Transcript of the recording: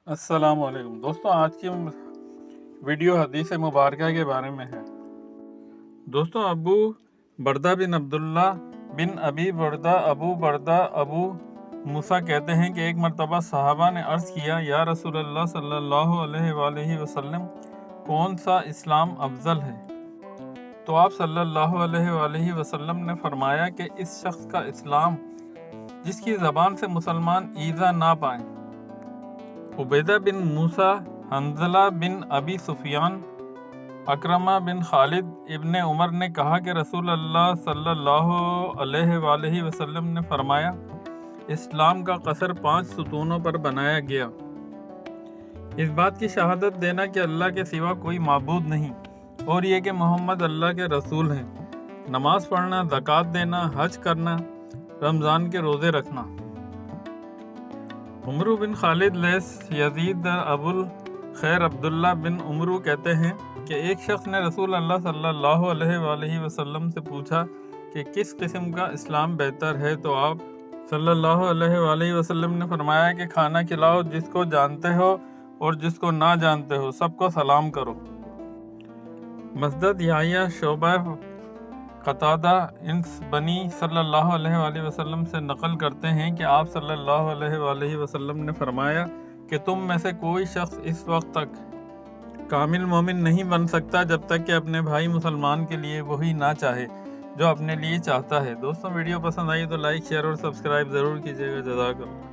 السلام علیکم دوستوں، آج کی ویڈیو حدیث مبارکہ کے بارے میں ہے۔ دوستوں، ابو بردہ بن عبداللہ بن ابی بردہ ابو موسیٰ کہتے ہیں کہ ایک مرتبہ صحابہ نے عرض کیا، یا رسول اللہ صلی اللہ علیہ وآلہ وسلم، کون سا اسلام افضل ہے؟ تو آپ صلی اللہ علیہ وآلہ وسلم نے فرمایا کہ اس شخص کا اسلام جس کی زبان سے مسلمان ایذا نہ پائیں۔ عبیدہ بن موسیٰ، حنظلہ بن ابی سفیان، اکرمہ بن خالد ابن عمر نے کہا کہ رسول اللہ صلی اللہ علیہ وآلہ وسلم نے فرمایا، اسلام کا قصر 5 ستونوں پر بنایا گیا۔ اس بات کی شہادت دینا کہ اللہ کے سوا کوئی معبود نہیں، اور یہ کہ محمد اللہ کے رسول ہیں، نماز پڑھنا، زکوٰۃ دینا، حج کرنا، رمضان کے روزے رکھنا۔ عمرو بن خالد لیث یزید ابو الخیر عبداللہ بن عمرو کہتے ہیں کہ ایک شخص نے رسول اللہ صلی اللہ علیہ وآلہ وسلم سے پوچھا کہ کس قسم کا اسلام بہتر ہے، تو آپ صلی اللہ علیہ وآلہ وسلم نے فرمایا کہ کھانا کھلاؤ جس کو جانتے ہو اور جس کو نہ جانتے ہو سب کو سلام کرو۔ مسدد، یحییٰ، شعبہ، قتادہ انس بنی صلی اللہ علیہ وآلہ وسلم سے نقل کرتے ہیں کہ آپ صلی اللہ علیہ وآلہ وسلم نے فرمایا کہ تم میں سے کوئی شخص اس وقت تک کامل مومن نہیں بن سکتا جب تک کہ اپنے بھائی مسلمان کے لیے وہی نہ چاہے جو اپنے لیے چاہتا ہے۔ دوستوں، ویڈیو پسند آئی تو لائک، شیئر اور سبسکرائب ضرور کیجیے گا۔ جزاک اللہ۔